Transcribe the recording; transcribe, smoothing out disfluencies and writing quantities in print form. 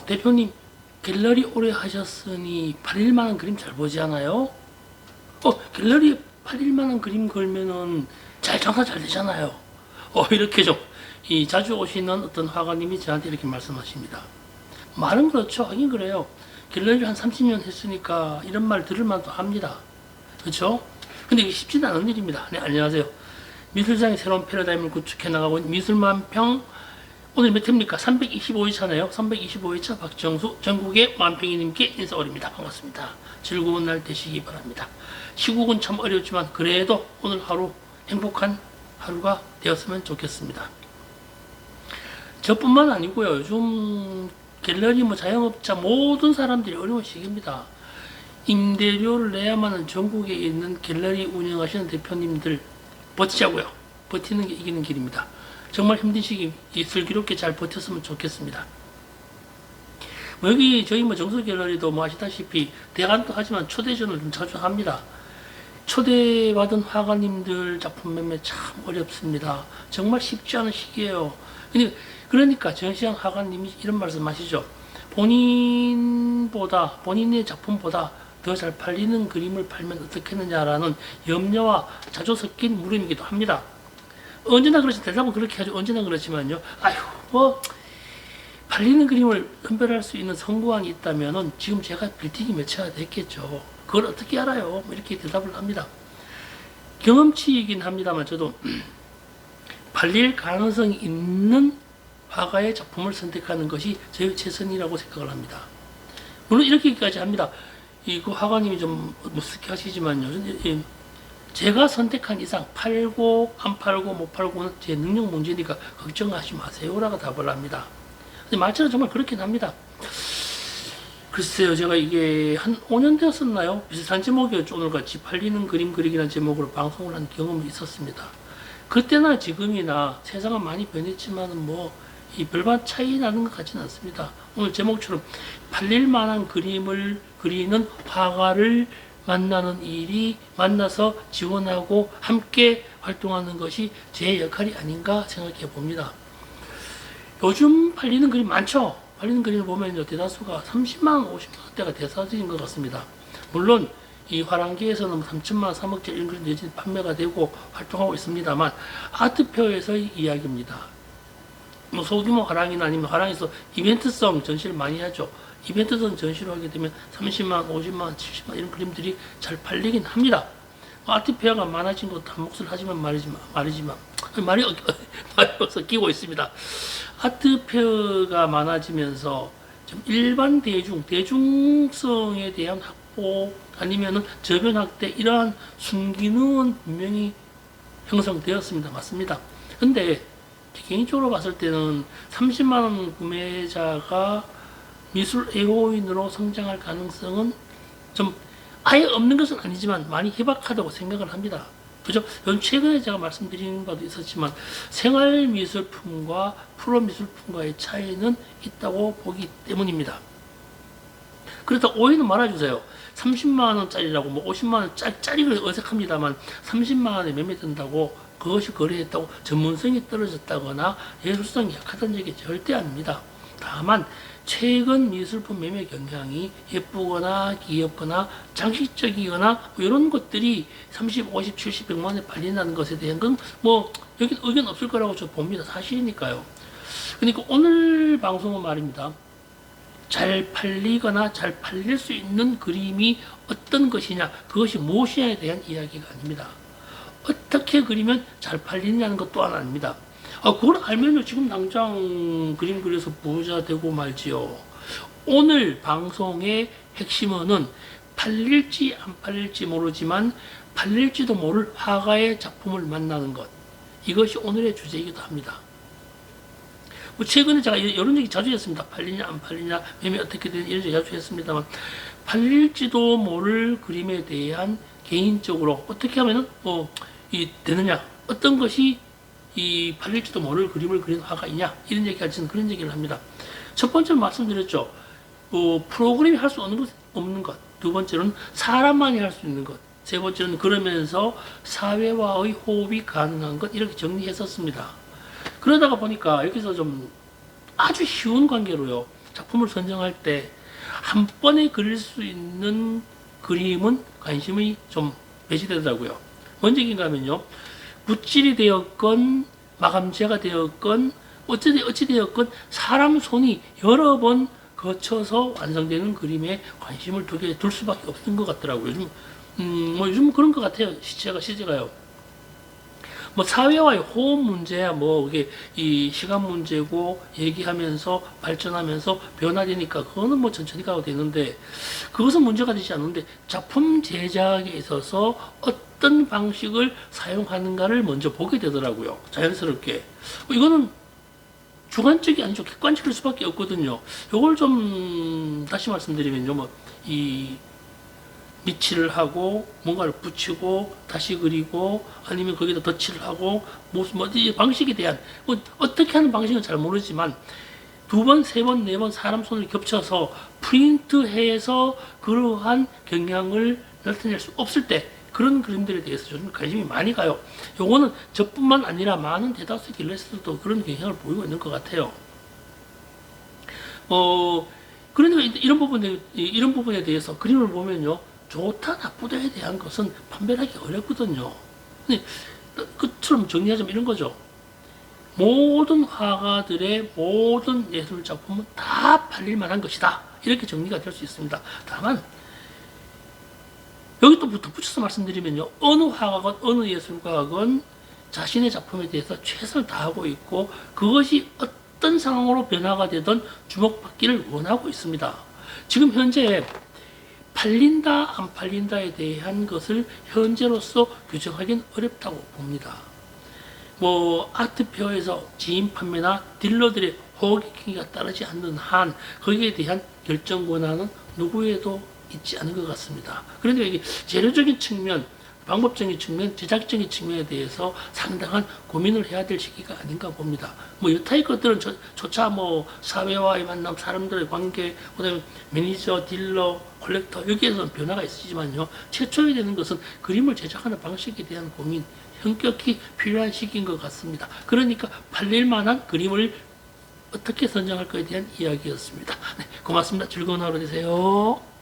대표님, 갤러리 오래 하셨으니 팔릴만한 그림 잘 보지 않아요? 갤러리에 팔릴만한 그림 걸면은 잘 장사 잘 되잖아요. 이렇게 좀, 자주 오시는 어떤 화가님이 저한테 이렇게 말씀하십니다. 말은 그렇죠. 하긴 그래요. 갤러리를 한 30년 했으니까 이런 말 들을 만도 합니다. 그렇죠? 근데 이게 쉽지는 않은 일입니다. 네, 안녕하세요. 미술장의 새로운 패러다임을 구축해 나가고 있는 미술만평, 오늘 몇 회입니까? 325회차네요. 325회차 박정수 전국의 만평이님께 인사 올립니다. 반갑습니다. 즐거운 날 되시기 바랍니다. 시국은 참 어렵지만 그래도 오늘 하루 행복한 하루가 되었으면 좋겠습니다. 저뿐만 아니고요. 요즘 갤러리 자영업자 모든 사람들이 어려운 시기입니다. 임대료를 내야만은 전국에 있는 갤러리 운영하시는 대표님들 버티자고요. 버티는 게 이기는 길입니다. 정말 힘든 시기 슬기롭게 잘 버텼으면 좋겠습니다. 여기 저희 정수 갤러리도 아시다시피 대관도 하지만 초대전을 좀 자주 합니다. 초대받은 화가님들 작품 매매 참 어렵습니다. 정말 쉽지 않은 시기예요. 그러니까 전시장 화가님이 이런 말씀 하시죠. 본인의 작품보다 더 잘 팔리는 그림을 팔면 어떻겠느냐라는 염려와 자주 섞인 물음이기도 합니다. 언제나 그렇지, 대답은 그렇게 하죠. 언제나 그렇지만요. 팔리는 그림을 선별할 수 있는 선구안이 있다면은 지금 제가 빌딩이 몇 채가 됐겠죠. 그걸 어떻게 알아요? 이렇게 대답을 합니다. 경험치이긴 합니다만 저도 팔릴 가능성이 있는 화가의 작품을 선택하는 것이 제 최선이라고 생각을 합니다. 물론 이렇게까지 합니다. 그 화가님이 좀 무섭게 하시지만요. 제가 선택한 이상 팔고 안 팔고 못 팔고는 제 능력 문제니까 걱정하지 마세요라고 답을 합니다. 근데 말처럼 정말 그렇긴 합니다. 글쎄요, 제가 이게 한 5년 되었었나요? 비슷한 제목이었죠. 오늘같이 팔리는 그림 그리기라는 제목으로 방송을 한 경험이 있었습니다. 그때나 지금이나 세상은 많이 변했지만 이 별반 차이 나는 것 같지는 않습니다. 오늘 제목처럼 팔릴 만한 그림을 그리는 화가를 만나는 일이, 만나서 지원하고 함께 활동하는 것이 제 역할이 아닌가 생각해 봅니다. 요즘 팔리는 그림 많죠? 팔리는 그림을 보면 대다수가 30만원, 50만원대가 대다수인 것 같습니다. 물론 이 화랑기에서는 3천만원, 3억짜리 이런 그림 여전히 판매가 되고 활동하고 있습니다만 아트페어에서의 이야기입니다. 소규모 화랑이나 아니면 화랑에서 이벤트성 전시를 많이 하죠. 이벤트성 전시를 하게 되면 30만, 50만, 70만 이런 그림들이 잘 팔리긴 합니다. 아트페어가 많아진 것도 한 몫을 하지만 말이 섞이고 있습니다. 아트페어가 많아지면서 좀 일반 대중성에 대한 확보 아니면은 저변 확대 이러한 순기능은 분명히 형성되었습니다. 맞습니다. 근데 개인적으로 봤을 때는 30만원 구매자가 미술 애호인으로 성장할 가능성은 좀 아예 없는 것은 아니지만 많이 희박하다고 생각을 합니다. 그죠? 최근에 제가 말씀드린 바도 있었지만 생활미술품과 프로미술품과의 차이는 있다고 보기 때문입니다. 그렇다고 오해는 말아주세요. 30만원짜리라고 50만원짜리가 어색합니다만 30만원에 매매된다고 그것이 거래했다고 전문성이 떨어졌다거나 예술성이 약하다는 얘기 절대 아닙니다. 다만 최근 미술품 매매 경향이 예쁘거나 귀엽거나 장식적이거나 이런 것들이 30, 50, 70, 100만 원에 팔린다는 것에 대한 건 여기 의견 없을 거라고 저 봅니다. 사실이니까요. 그러니까 오늘 방송은 말입니다. 잘 팔리거나 잘 팔릴 수 있는 그림이 어떤 것이냐, 그것이 무엇이냐에 대한 이야기가 아닙니다. 어떻게 그리면 잘 팔리냐는 것 또한 아닙니다. 그걸 알면요, 지금 당장 그림 그려서 부자 되고 말지요. 오늘 방송의 핵심은 팔릴지 안 팔릴지 모르지만 팔릴지도 모를 화가의 작품을 만나는 것. 이것이 오늘의 주제이기도 합니다. 최근에 제가 이런 얘기 자주 했습니다. 팔리냐 안 팔리냐, 매매 어떻게 되냐 이런 얘기 자주 했습니다만 팔릴지도 모를 그림에 대한 개인적으로 어떻게 하면은 되느냐, 어떤 것이 이 팔릴지도 모를 그림을 그리는 화가이냐 이런 얘기가 저는 그런 얘기를 합니다. 첫 번째로 말씀드렸죠. 프로그램이 할 수 없는 것. 두 번째로는 사람만이 할 수 있는 것. 세 번째는 그러면서 사회와의 호흡이 가능한 것. 이렇게 정리했었습니다. 그러다가 보니까 여기서 좀 아주 쉬운 관계로요. 작품을 선정할 때 한 번에 그릴 수 있는 그림은 관심이 좀 배제되더라고요. 뭔 얘기인가 하면요. 붓질이 되었건 마감재가 되었건 어찌 되었건 사람 손이 여러 번 거쳐서 완성되는 그림에 관심을 둘 수밖에 없는 것 같더라고요. 요즘 그런 것 같아요. 시제가요. 뭐 사회와의 호흡 문제야 뭐 이게 이 시간 문제고 얘기하면서 발전하면서 변화되니까 그거는 뭐 천천히 가도 되는데 그것은 문제가 되지 않는데 작품 제작에 있어서 어떤 방식을 사용하는가를 먼저 보게 되더라고요. 자연스럽게. 이거는 주관적이 아니죠. 객관적일 수밖에 없거든요. 요걸 좀 다시 말씀드리면요. 뭐이 밑칠을 하고 뭔가를 붙이고 다시 그리고 아니면 거기다 덧칠을 하고 이 방식에 대한 뭐 어떻게 하는 방식은 잘 모르지만 두 번, 세 번, 네 번 사람 손을 겹쳐서 프린트해서 그러한 경향을 나타낼 수 없을 때 그런 그림들에 대해서 좀 관심이 많이 가요. 요거는 저뿐만 아니라 많은 대다수 길레스들도 그런 경향을 보이고 있는 것 같아요. 그러니까 이런 부분에 대해서 그림을 보면요. 좋다 나쁘다에 대한 것은 판별하기 어렵거든요. 그처럼 정리하자면 이런 거죠. 모든 화가들의 모든 예술 작품은 다 팔릴 만한 것이다. 이렇게 정리가 될 수 있습니다. 다만 여기 또 덧붙여서 말씀드리면요. 어느 화가건 어느 예술가건 자신의 작품에 대해서 최선을 다하고 있고 그것이 어떤 상황으로 변화가 되든 주목받기를 원하고 있습니다. 지금 현재 팔린다 안 팔린다에 대한 것을 현재로서 규정하기는 어렵다고 봅니다. 뭐 아트페어에서 지인 판매나 딜러들의 호객행위가 따르지 않는 한 거기에 대한 결정 권한은 누구에도 있지 않은 것 같습니다. 그런데 이게 재료적인 측면, 방법적인 측면, 제작적인 측면에 대해서 상당한 고민을 해야 될 시기가 아닌가 봅니다. 뭐 여타의 것들은 조차 뭐 사회와의 만남, 사람들의 관계, 그다음에 매니저, 딜러, 컬렉터 여기에서는 변화가 있으지만요. 최초에 되는 것은 그림을 제작하는 방식에 대한 고민, 현격히 필요한 시기인 것 같습니다. 그러니까 팔릴 만한 그림을 어떻게 선정할 거에 대한 이야기였습니다. 네, 고맙습니다. 즐거운 하루 되세요.